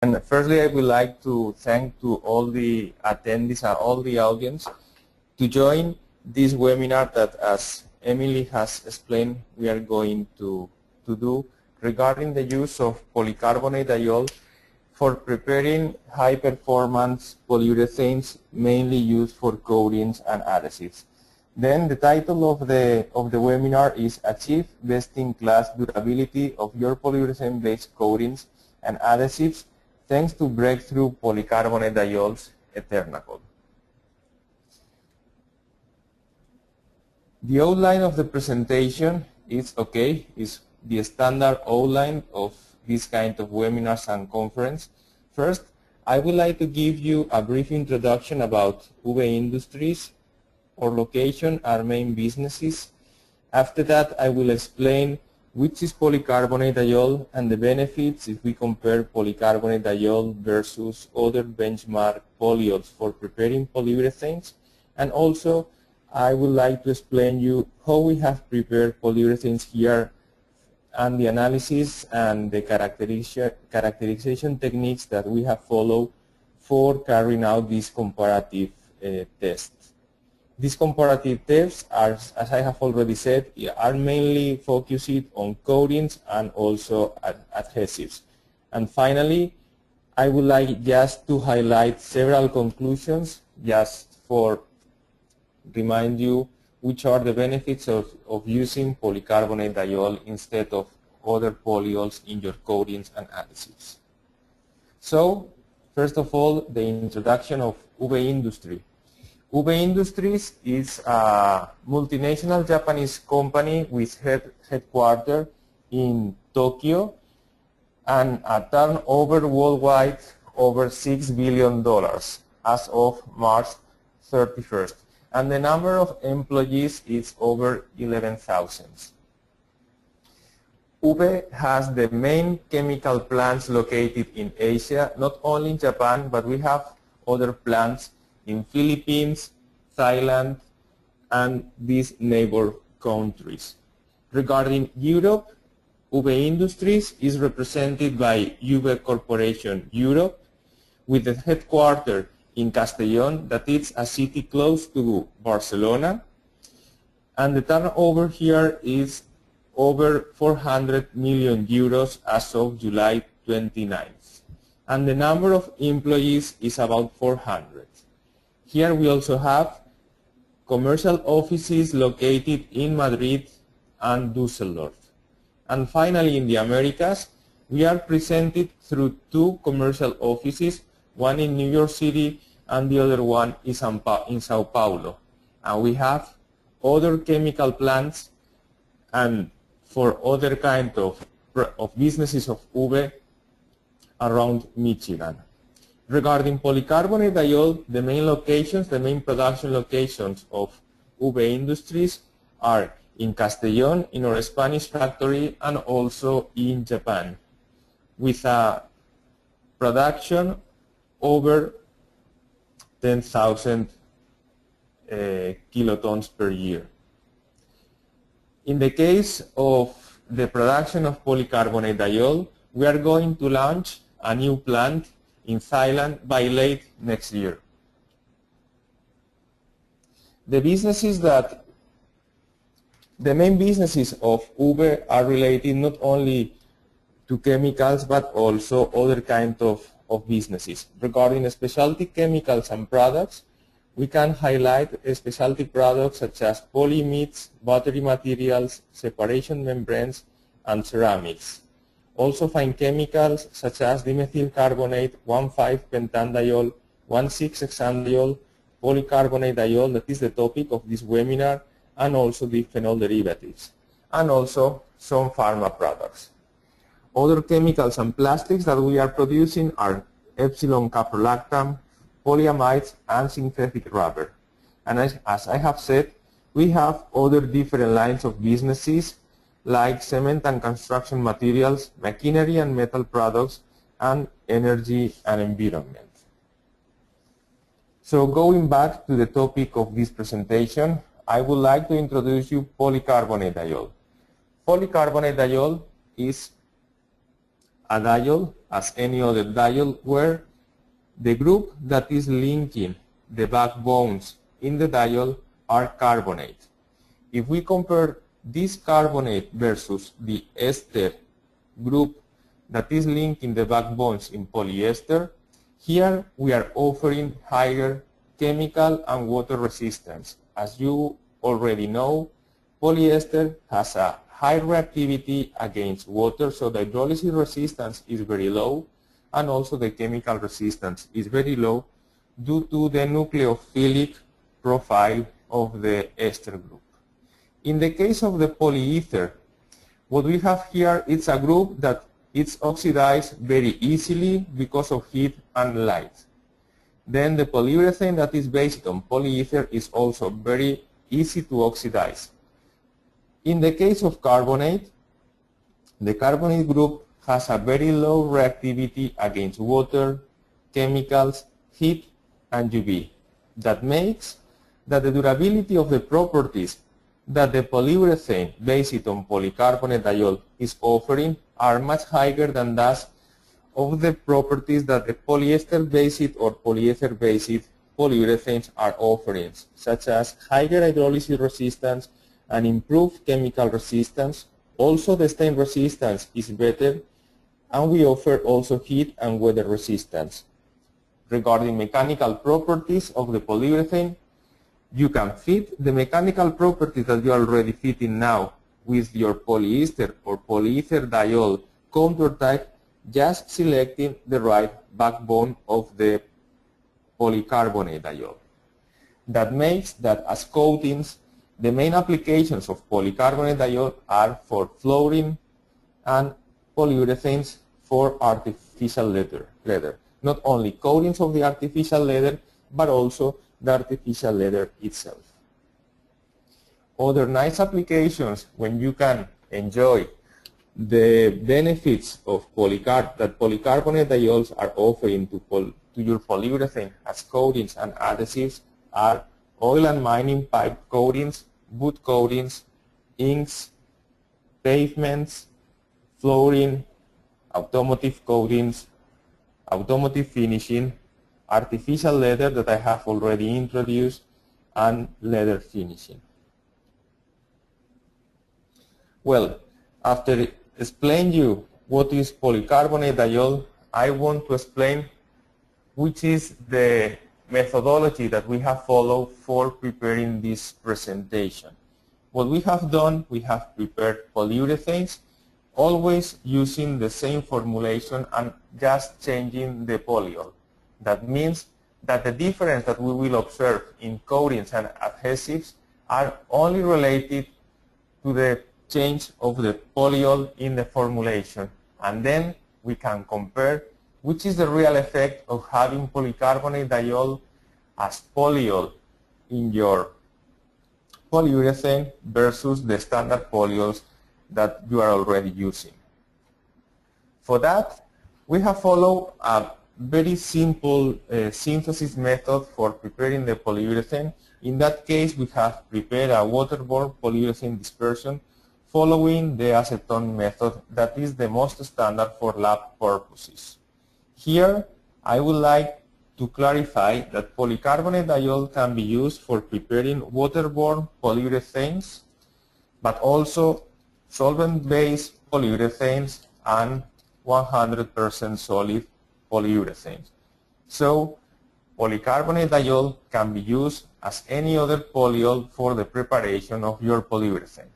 And firstly, I would like to thank to all the attendees and all the audience to join this webinar that, as Emily has explained, we are going to do regarding the use of polycarbonate diol for preparing high-performance polyurethanes, mainly used for coatings and adhesives. Then the title of the webinar is Achieve Best-in-Class Durability of Your Polyurethane-Based Coatings and Adhesives thanks to breakthrough polycarbonate diols Eternacol. The outline of the presentation is the standard outline of this kind of webinars and conference. First, I would like to give you a brief introduction about UBE Industries, our location, our main businesses. After that, I will explain which is polycarbonate diol and the benefits if we compare polycarbonate diol versus other benchmark polyols for preparing polyurethanes. And also, I would like to explain you how we have prepared polyurethanes here and the analysis and the characterization techniques that we have followed for carrying out these comparative tests. These comparative tests, as I have already said, are mainly focused on coatings and also adhesives. And finally, I would like just to highlight several conclusions just for remind you which are the benefits of using polycarbonate diol instead of other polyols in your coatings and adhesives. So, first of all, the introduction of UBE Industry. UBE Industries is a multinational Japanese company with headquarters in Tokyo and a turnover worldwide over $6 billion as of March 31st. And the number of employees is over 11,000. UBE has the main chemical plants located in Asia, not only in Japan, but we have other plants in Philippines, Thailand, and these neighbor countries. Regarding Europe, UBE Industries is represented by UBE Corporation Europe, with the headquarters in Castellón, that is a city close to Barcelona, and the turnover here is over 400 million euros as of July 29th, and the number of employees is about 400. Here we also have commercial offices located in Madrid and Düsseldorf. And finally, in the Americas, we are presented through two commercial offices, one in New York City and the other one is in Sao Paulo. And we have other chemical plants and for other kind of businesses of UBE around Michigan. Regarding polycarbonate diol, the main locations, the main production locations of UBE Industries are in Castellón, in our Spanish factory, and also in Japan, with a production over 10,000 kilotons per year. In the case of the production of polycarbonate diol, we are going to launch a new plant in Thailand by late next year. The main businesses of UBE are related not only to chemicals but also other kind of businesses. Regarding specialty chemicals and products, we can highlight specialty products such as polyimides, battery materials, separation membranes, and ceramics. Also fine chemicals such as dimethyl carbonate, 1,5-pentanediol, 1,6-hexanediol, polycarbonate diol, that is the topic of this webinar, and also the phenol derivatives, and also some pharma products. Other chemicals and plastics that we are producing are epsilon caprolactam, polyamides, and synthetic rubber. And as I have said, we have other different lines of businesses like cement and construction materials, machinery and metal products, and energy and environment. So going back to the topic of this presentation, I would like to introduce you polycarbonate diol. Polycarbonate diol is a diol as any other diol where the group that is linking the backbones in the diol are carbonate. If we compare this carbonate versus the ester group that is linking the backbones in polyester, here we are offering higher chemical and water resistance. As you already know, polyester has a high reactivity against water, so the hydrolysis resistance is very low, and also the chemical resistance is very low due to the nucleophilic profile of the ester group. In the case of the polyether, what we have here is a group that it's oxidized very easily because of heat and light. Then the polyurethane that is based on polyether is also very easy to oxidize. In the case of carbonate, the carbonate group has a very low reactivity against water, chemicals, heat, and UV. That makes that the durability of the properties that the polyurethane based on polycarbonate diol is offering are much higher than that of the properties that the polyester-based or polyether-based polyurethanes are offering, such as higher hydrolysis resistance and improved chemical resistance. Also, the stain resistance is better, and we offer also heat and weather resistance. Regarding mechanical properties of the polyurethane, you can fit the mechanical properties that you are already fitting now with your polyester or polyether diol contour type, just selecting the right backbone of the polycarbonate diol. That makes that as coatings, the main applications of polycarbonate diol are for flooring and polyurethanes for artificial leather. Not only coatings of the artificial leather, but also the artificial leather itself. Other nice applications when you can enjoy the benefits of that polycarbonate diols are offering to your polyurethane as coatings and adhesives are oil and mining pipe coatings, wood coatings, inks, pavements, flooring, automotive coatings, automotive finishing, artificial leather that I have already introduced, and leather finishing. Well, after explaining you what is polycarbonate diol, I want to explain which is the methodology that we have followed for preparing this presentation. What we have done, we have prepared polyurethanes, always using the same formulation and just changing the polyol. That means that the difference that we will observe in coatings and adhesives are only related to the change of the polyol in the formulation, and then we can compare which is the real effect of having polycarbonate diol as polyol in your polyurethane versus the standard polyols that you are already using. For that, we have followed a very simple synthesis method for preparing the polyurethane. In that case, we have prepared a waterborne polyurethane dispersion following the acetone method that is the most standard for lab purposes. Here, I would like to clarify that polycarbonate diol can be used for preparing waterborne polyurethanes, but also solvent-based polyurethanes and 100% solid polyurethanes. So, polycarbonate diol can be used as any other polyol for the preparation of your polyurethane.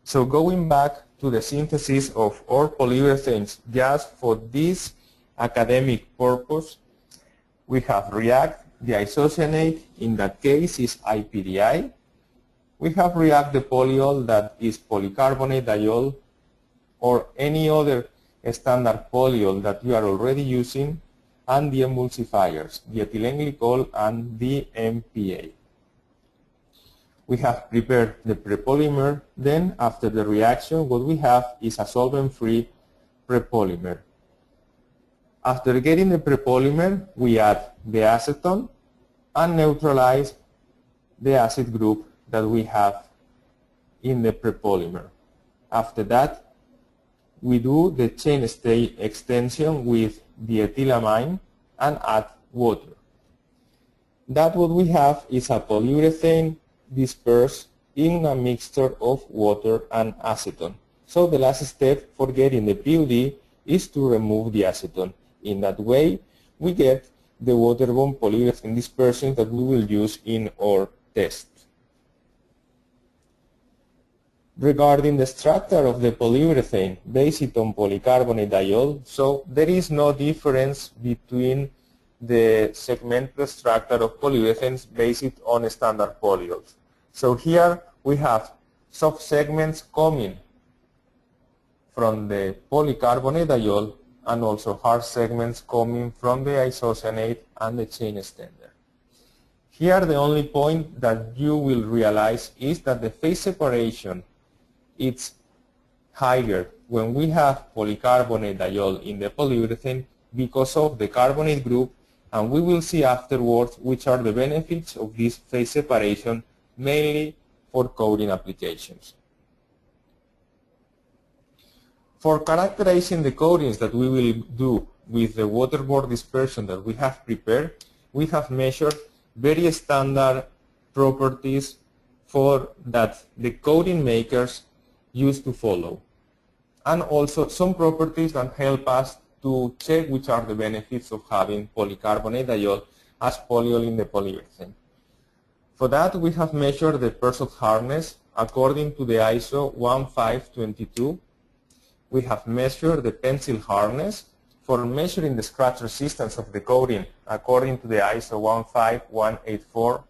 So going back to the synthesis of our polyurethanes just for this academic purpose, we have React, the isocyanate, in that case is IPDI. We have React, the polyol, that is polycarbonate diol, or any other standard polyol that you are already using, and the emulsifiers, the ethylene glycol and the MPA. We have prepared the prepolymer. Then, after the reaction, what we have is a solvent-free prepolymer. After getting the prepolymer, we add the acetone and neutralize the acid group that we have in the prepolymer. After that, we do the chain state extension with the ethylamine and add water. That what we have is a polyurethane dispersed in a mixture of water and acetone. So the last step for getting the PUD is to remove the acetone. In that way, we get the waterborne polyurethane dispersion that we will use in our test. Regarding the structure of the polyurethane based on polycarbonate diol, so there is no difference between the segmented structure of polyurethanes based on standard polyols. So here we have soft segments coming from the polycarbonate diol and also hard segments coming from the isocyanate and the chain extender. Here the only point that you will realize is that the phase separation is higher when we have polycarbonate diol in the polyurethane because of the carbonate group, and we will see afterwards which are the benefits of this phase separation, mainly for coating applications. For characterizing the coatings that we will do with the waterborne dispersion that we have prepared, we have measured very standard properties for that the coating makers used to follow, and also some properties that help us to check which are the benefits of having polycarbonate diol as polyol in the polyurethane. For that, we have measured the Persoz hardness according to the ISO 1522. We have measured the pencil hardness for measuring the scratch resistance of the coating according to the ISO 15184.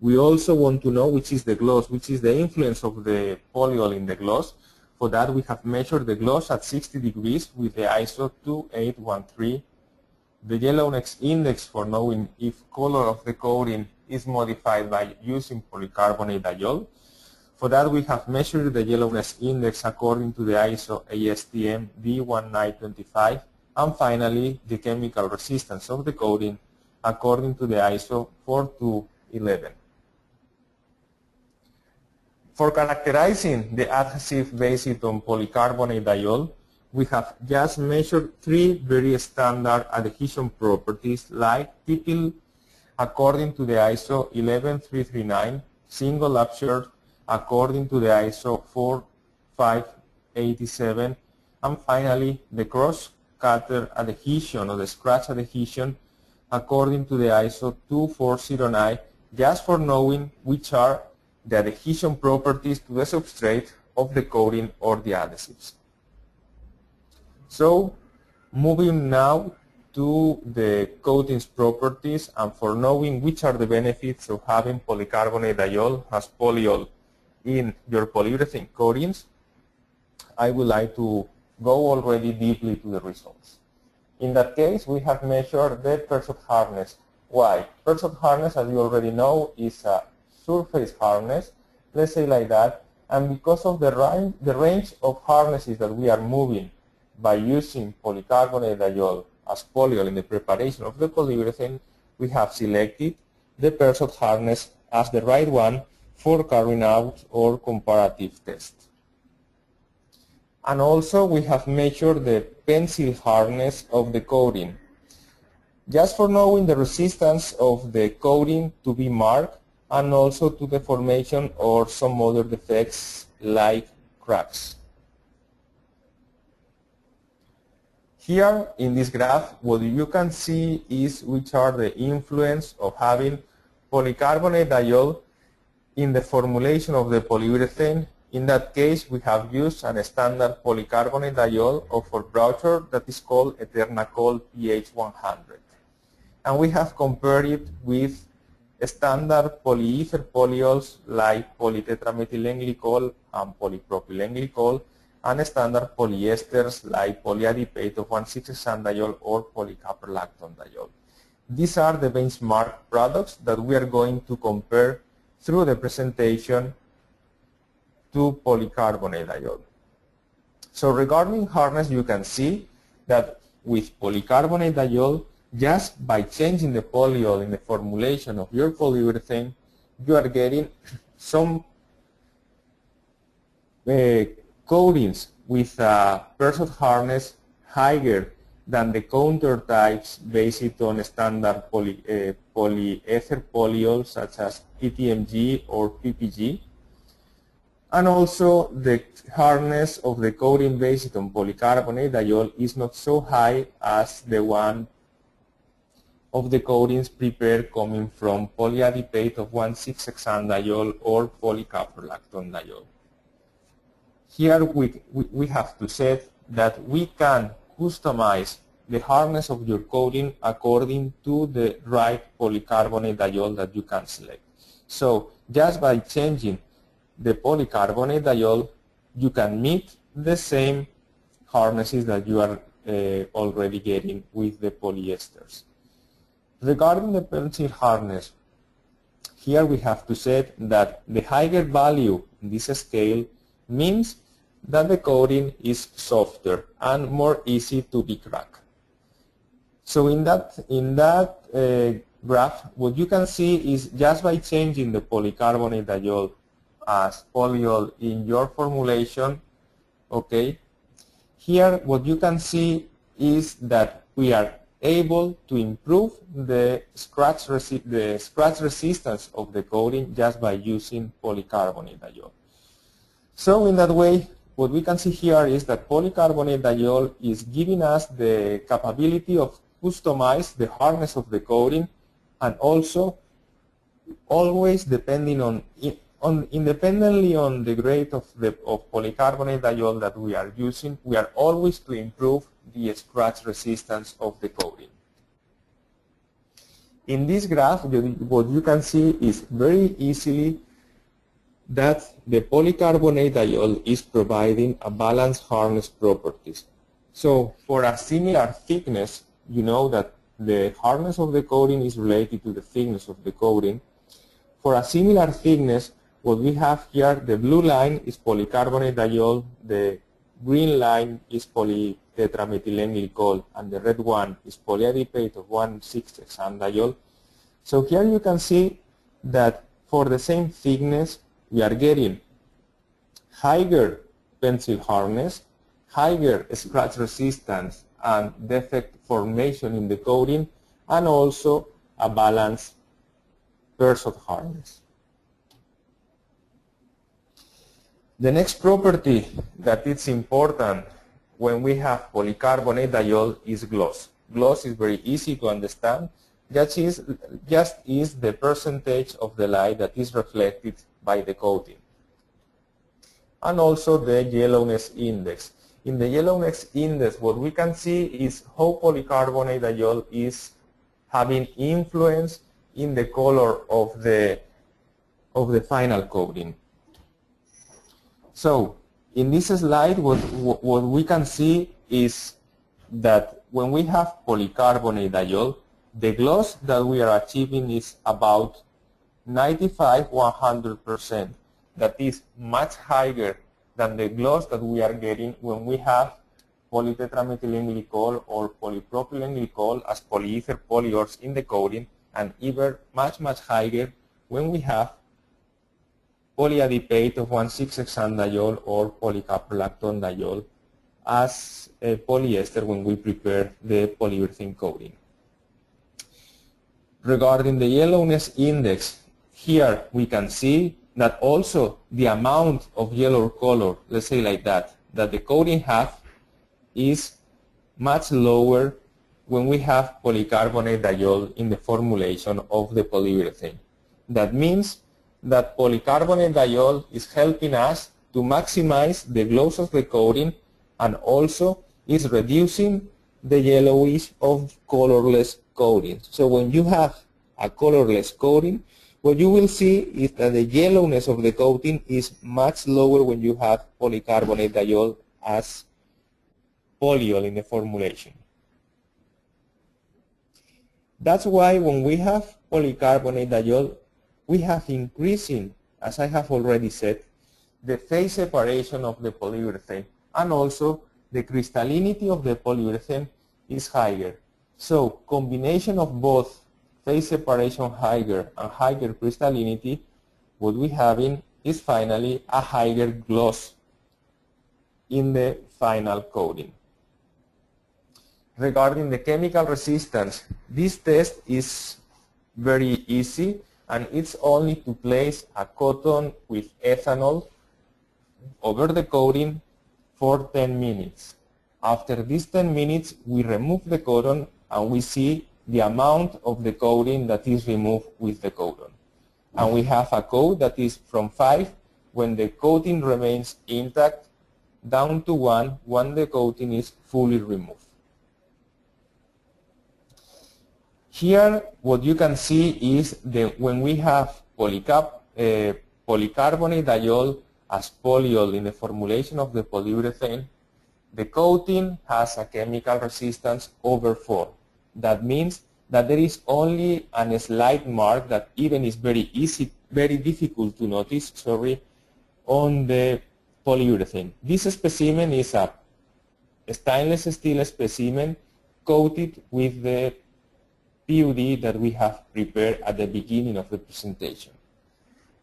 We also want to know which is the gloss, which is the influence of the polyol in the gloss. For that, we have measured the gloss at 60 degrees with the ISO 2813. The yellowness index for knowing if color of the coating is modified by using polycarbonate diol. For that, we have measured the yellowness index according to the ISO ASTM D1925. And finally, the chemical resistance of the coating according to the ISO 4211. For characterizing the adhesive based on polycarbonate diol, we have just measured three very standard adhesion properties like tipple according to the ISO 11339, single upshot according to the ISO 4587, and finally the cross-cutter adhesion or the scratch adhesion according to the ISO 2409, just for knowing which are the adhesion properties to the substrate of the coating or the adhesives. So, moving now to the coatings properties, and for knowing which are the benefits of having polycarbonate diol as polyol in your polyurethane coatings, I would like to go already deeply to the results. In that case, we have measured the Persoz hardness. Why? Persoz hardness, as you already know, is a surface hardness, let's say like that, and because of the range of hardnesses that we are moving by using polycarbonate diol as polyol in the preparation of the polyurethane, we have selected the Persoz hardness as the right one for carrying out our comparative test. And also we have measured the pencil hardness of the coating, just for knowing the resistance of the coating to be marked and also to the formation or some other defects like cracks. Here in this graph, what you can see is which are the influence of having polycarbonate diol in the formulation of the polyurethane. In that case, we have used a standard polycarbonate diol of our brochure that is called Eternacol PH100. And we have compared it with standard polyether polyols like polytetramethylene glycol and polypropylene glycol, and standard polyesters like polyadipate of 1,6-hexanediol or polycaprolactone diol. These are the benchmark products that we are going to compare through the presentation to polycarbonate diol. So regarding hardness, you can see that with polycarbonate diol, just by changing the polyol in the formulation of your polyurethane, you are getting some coatings with a Persoz hardness higher than the counter types based on standard polyether polyols such as PTMG or PPG, and also the hardness of the coating based on polycarbonate diol is not so high as the one of the coatings prepared coming from polyadipate of 1,6-hexanediol or polycaprolactone diol. Here we have to say that we can customize the hardness of your coating according to the right polycarbonate diol that you can select. So just by changing the polycarbonate diol, you can meet the same hardnesses that you are already getting with the polyesters. Regarding the pencil hardness, here we have to say that the higher value in this scale means that the coating is softer and more easy to be cracked. So in that graph, what you can see is just by changing the polycarbonate diol as polyol in your formulation, okay, here what you can see is that we are able to improve the scratch resistance of the coating just by using polycarbonate diol. So in that way, what we can see here is that polycarbonate diol is giving us the capability of customize the hardness of the coating, and also always depending on independently on the grade of polycarbonate diol that we are using, we are always to improve the scratch resistance of the coating. In this graph, what you can see is very easily that the polycarbonate diol is providing a balanced hardness properties. So for a similar thickness, you know that the hardness of the coating is related to the thickness of the coating. For a similar thickness, what we have here, the blue line is polycarbonate diol, the green line is polytetramethylene glycol, and the red one is polyadipate of 1,6-hexanediol. So here you can see that for the same thickness, we are getting higher pencil hardness, higher scratch resistance and defect formation in the coating, and also a balanced Persoz hardness. The next property that is important when we have polycarbonate diol is gloss. Gloss is very easy to understand. Just is the percentage of the light that is reflected by the coating. And also the yellowness index. In the yellowness index, what we can see is how polycarbonate diol is having influence in the color of the final coating. So in this slide, what we can see is that when we have polycarbonate diol, the gloss that we are achieving is about 95–100%. That is much higher than the gloss that we are getting when we have polytetramethylene glycol or polypropylene glycol as polyether polyols in the coating, and even much higher when we have polyadipate of 1,6-hexanediol or polycaprolactone diol as a polyester when we prepare the polyurethane coating. Regarding the yellowness index, here we can see that also the amount of yellow color, let's say like that the coating has is much lower when we have polycarbonate diol in the formulation of the polyurethane. That means that polycarbonate diol is helping us to maximize the gloss of the coating, and also is reducing the yellowish of colorless coating. So when you have a colorless coating, what you will see is that the yellowness of the coating is much lower when you have polycarbonate diol as polyol in the formulation. That's why when we have polycarbonate diol, we have increasing, as I have already said, the phase separation of the polyurethane, and also the crystallinity of the polyurethane is higher. So combination of both phase separation higher and higher crystallinity, what we having is finally a higher gloss in the final coating. Regarding the chemical resistance, this test is very easy, and it's only to place a cotton with ethanol over the coating for 10 minutes. After these 10 minutes, we remove the cotton and we see the amount of the coating that is removed with the cotton. And we have a code that is from 5 when the coating remains intact down to 1 when the coating is fully removed. Here, what you can see is that when we have polycarbonate diol as polyol in the formulation of the polyurethane, the coating has a chemical resistance over 4. That means that there is only a slight mark that even is very difficult to notice, on the polyurethane. This specimen is a stainless steel specimen coated with the PUD that we have prepared at the beginning of the presentation.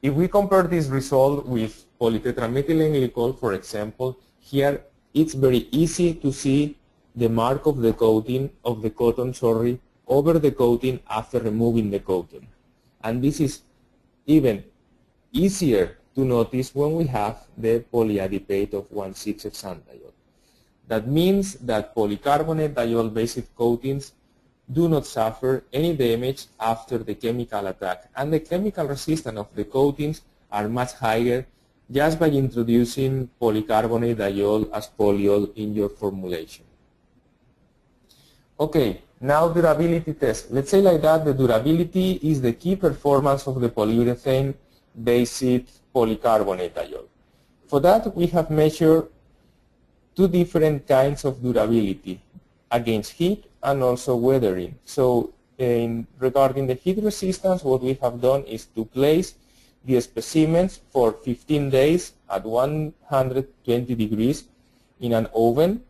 If we compare this result with polytetramethylene glycol, for example, here it's very easy to see the mark of the coating of the cotton, over the coating after removing the coating. And this is even easier to notice when we have the polyadipate of 1,6-hexanediol. That means that polycarbonate diol-based coatings do not suffer any damage after the chemical attack, and the chemical resistance of the coatings are much higher just by introducing polycarbonate diol as polyol in your formulation. Okay, now durability test. Let's say like that the durability is the key performance of the polyurethane-based polycarbonate diol. For that, we have measured 2 different kinds of durability against heat and also weathering. So regarding the heat resistance, what we have done is to place the specimens for 15 days at 120 degrees in an oven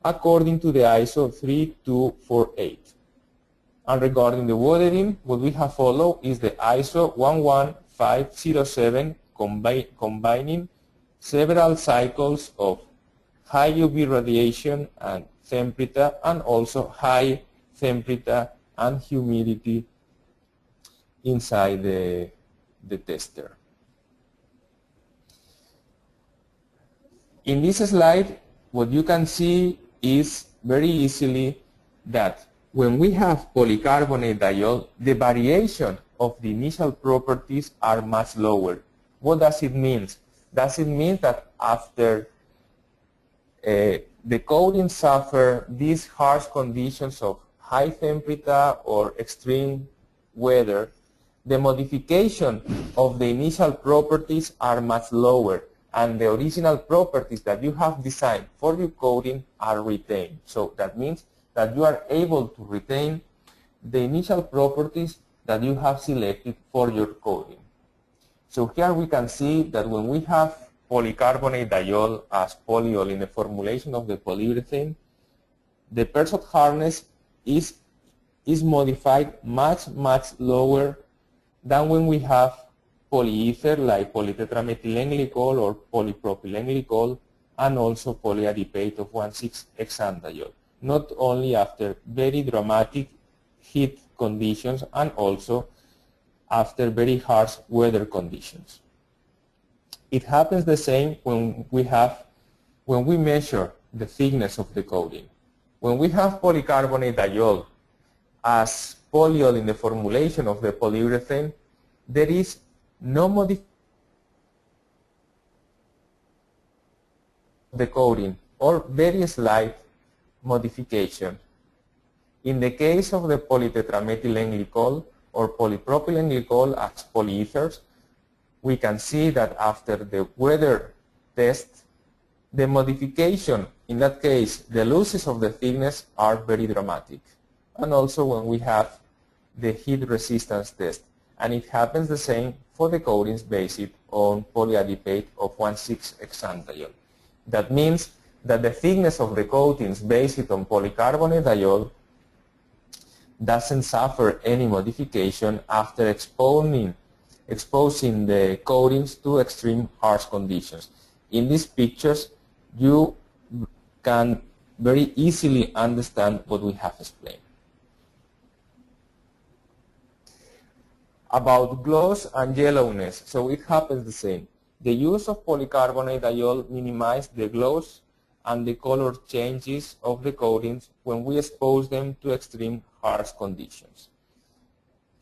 according to the ISO 3248. And regarding the weathering, what we have followed is the ISO 11507, combining several cycles of high UV radiation and temperature, and also high temperature and humidity inside the tester. In this slide, what you can see is very easily that when we have polycarbonate diol, the variation of the initial properties are much lower. What does it mean? Does it mean that after the coating suffer these harsh conditions of high temperature or extreme weather, the modification of the initial properties are much lower, and the original properties that you have designed for your coating are retained. So that means that you are able to retain the initial properties that you have selected for your coating. So here we can see that when we have polycarbonate diol as polyol in the formulation of the polyurethane, the Persoz hardness is modified much lower than when we have polyether like polytetramethylene glycol or polypropylene glycol, and also polyadipate of 1,6-hexanediol, not only after very dramatic heat conditions and also after very harsh weather conditions. It happens the same when we measure the thickness of the coating. When we have polycarbonate diol as polyol in the formulation of the polyurethane, there is no modification of the coating or very slight modification. In the case of the polytetramethylene glycol or polypropylene glycol as polyethers, we can see that after the weather test, the modification, in that case, the losses of the thickness are very dramatic. And also when we have the heat resistance test. And it happens the same for the coatings based on polyadipate of 1,6-hexanediol. That means that the thickness of the coatings based on polycarbonate diol doesn't suffer any modification after exposing the coatings to extreme harsh conditions. In these pictures, you can very easily understand what we have explained. About gloss and yellowness, so it happens the same. The use of polycarbonate diol minimizes the gloss and the color changes of the coatings when we expose them to extreme harsh conditions.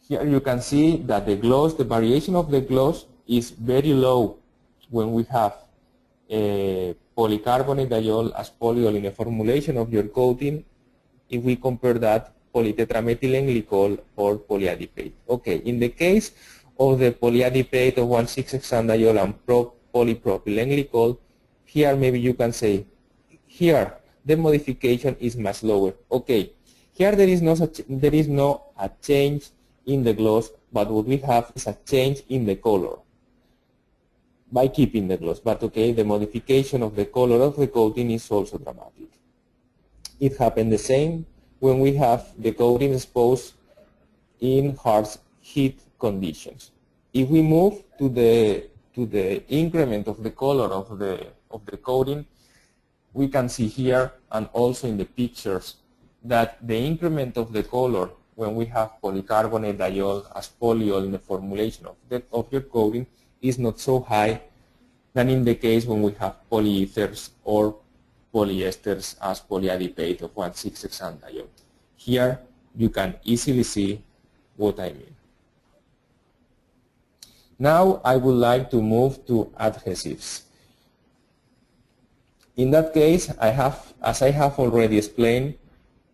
Here you can see that the gloss, the variation of the gloss is very low when we have a polycarbonate diol as polyol in the formulation of your coating if we compare that polytetramethylene glycol or polyadipate. Okay, in the case of the polyadipate of 1,6-hexanediol and polypropylene glycol, here maybe you can say, here the modification is much lower. Okay, here there is no a change in the gloss, but what we have is a change in the color by keeping the gloss. But okay, the modification of the color of the coating is also dramatic. It happened the same when we have the coating exposed in harsh heat conditions. If we move to the increment of the color of the coating, we can see here and also in the pictures that the increment of the color when we have polycarbonate diol as polyol in the formulation of your coating is not so high than in the case when we have polyethers or polyesters as polyadipate of 1,6-hexanediol. Here you can easily see what I mean. Now I would like to move to adhesives. In that case, as I have already explained,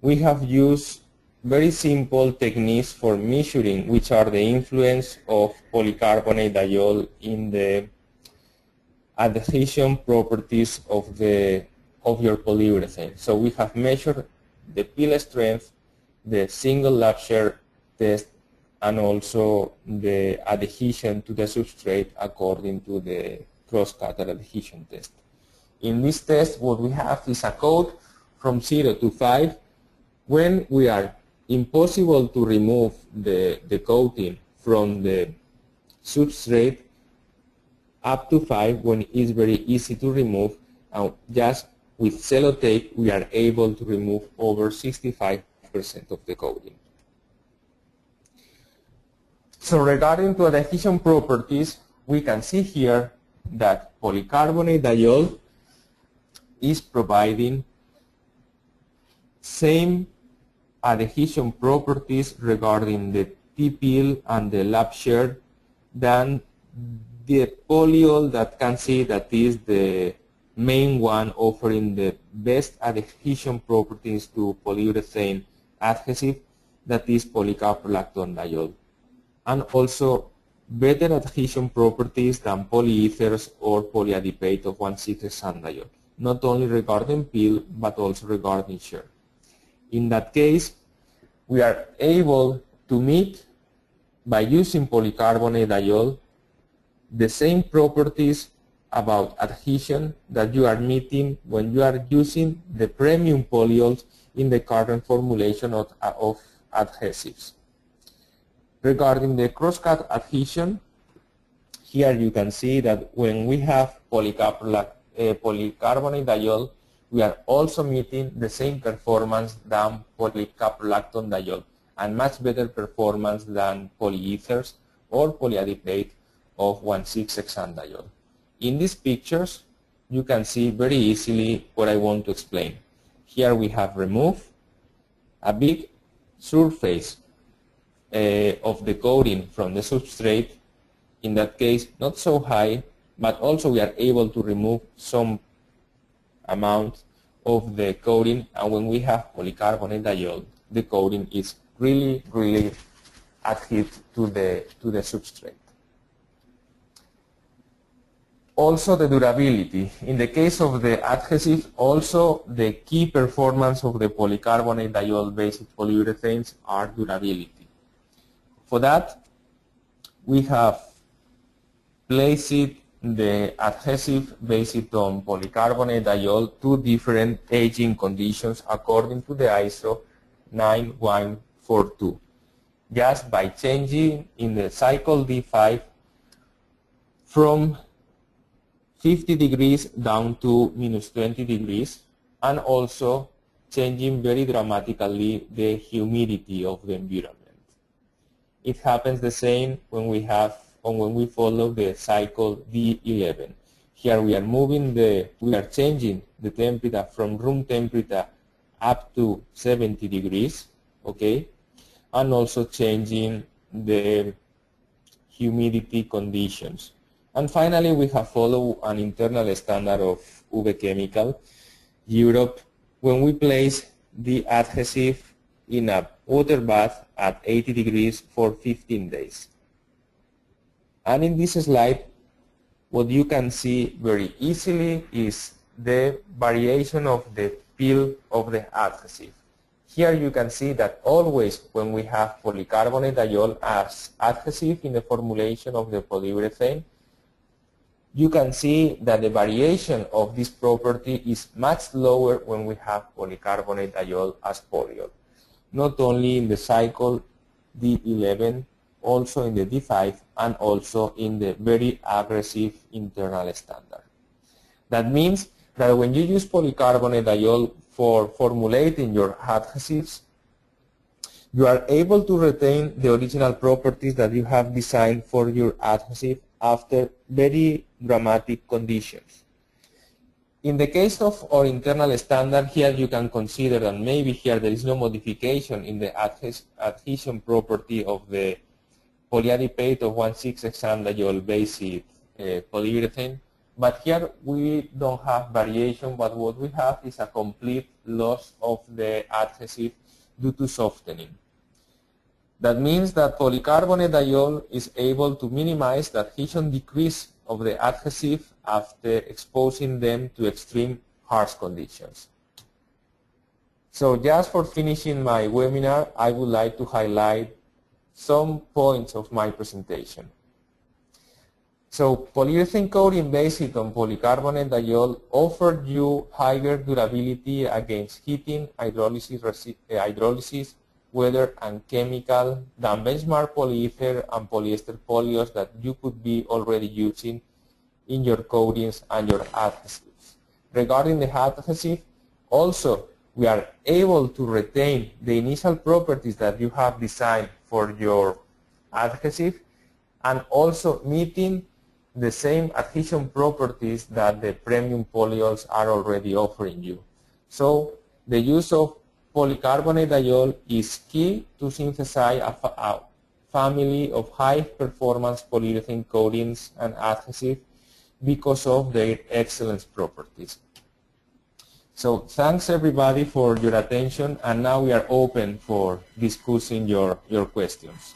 we have used very simple techniques for measuring which are the influence of polycarbonate diol in the adhesion properties of your polyurethane. So we have measured the peel strength, the single lab share test, and also the adhesion to the substrate according to the cross-cutter adhesion test. In this test, what we have is a code from 0 to 5 when we are impossible to remove the coating from the substrate, up to 5 when it's very easy to remove, and just with sellotape we are able to remove over 65% of the coating. So regarding to adhesion properties, we can see here that polycarbonate diol is providing same adhesion properties regarding the T-peel and the lab share than the polyol that can see that is the main one offering the best adhesion properties to polyurethane adhesive, that is polycaprolactone diol, and also better adhesion properties than polyethers or polyadipate of 1,6-hexanediol, not only regarding peel but also regarding share. In that case, we are able to meet, by using polycarbonate diol, the same properties about adhesion that you are meeting when you are using the premium polyols in the current formulation of adhesives. Regarding the cross-cut adhesion, here you can see that when we have polycarbonate diol, we are also meeting the same performance than polycaprolactone diol and much better performance than polyethers or polyadipate of 1,6-hexanediol. In these pictures, you can see very easily what I want to explain. Here we have removed a big surface of the coating from the substrate. In that case, not so high, but also we are able to remove some amount of the coating, and when we have polycarbonate diol, the coating is really adhered to the substrate. Also the durability. In the case of the adhesive, also the key performance of the polycarbonate diol based polyurethanes are durability. For that, we have placed the adhesive based on polycarbonate diol to different aging conditions according to the ISO 9142, just by changing in the cycle D5 from 50 degrees down to minus 20 degrees, and also changing very dramatically the humidity of the environment. It happens the same when we follow the cycle D11. Here we are changing the temperature from room temperature up to 70 degrees, okay, and also changing the humidity conditions. And finally, we have followed an internal standard of UBE Chemical Europe when we place the adhesive in a water bath at 80 degrees for 15 days. And in this slide, what you can see very easily is the variation of the peel of the adhesive. Here you can see that always when we have polycarbonate diol as adhesive in the formulation of the polyurethane, you can see that the variation of this property is much lower when we have polycarbonate diol as polyol. Not only in the cycle D11, also in the D5, and also in the very aggressive internal standard. That means that when you use polycarbonate diol for formulating your adhesives, you are able to retain the original properties that you have designed for your adhesive after very dramatic conditions. In the case of our internal standard, here you can consider that maybe here there is no modification in the adhesion property of the polyadipate of 1,6-hexanediol-based polyurethane, but here we don't have variation, but what we have is a complete loss of the adhesive due to softening. That means that polycarbonate diol is able to minimize the adhesion decrease of the adhesive after exposing them to extreme harsh conditions. So just for finishing my webinar, I would like to highlight some points of my presentation. So polyurethane coating based on polycarbonate diol offered you higher durability against heating, hydrolysis, weather, and chemical than benchmark polyether and polyester polyols that you could be already using in your coatings and your adhesives. Regarding the adhesive, also we are able to retain the initial properties that you have designed for your adhesive, and also meeting the same adhesion properties that the premium polyols are already offering you. So the use of polycarbonate diol is key to synthesize a family of high-performance polyurethane coatings and adhesive because of their excellent properties. So thanks everybody for your attention, and now we are open for discussing your questions.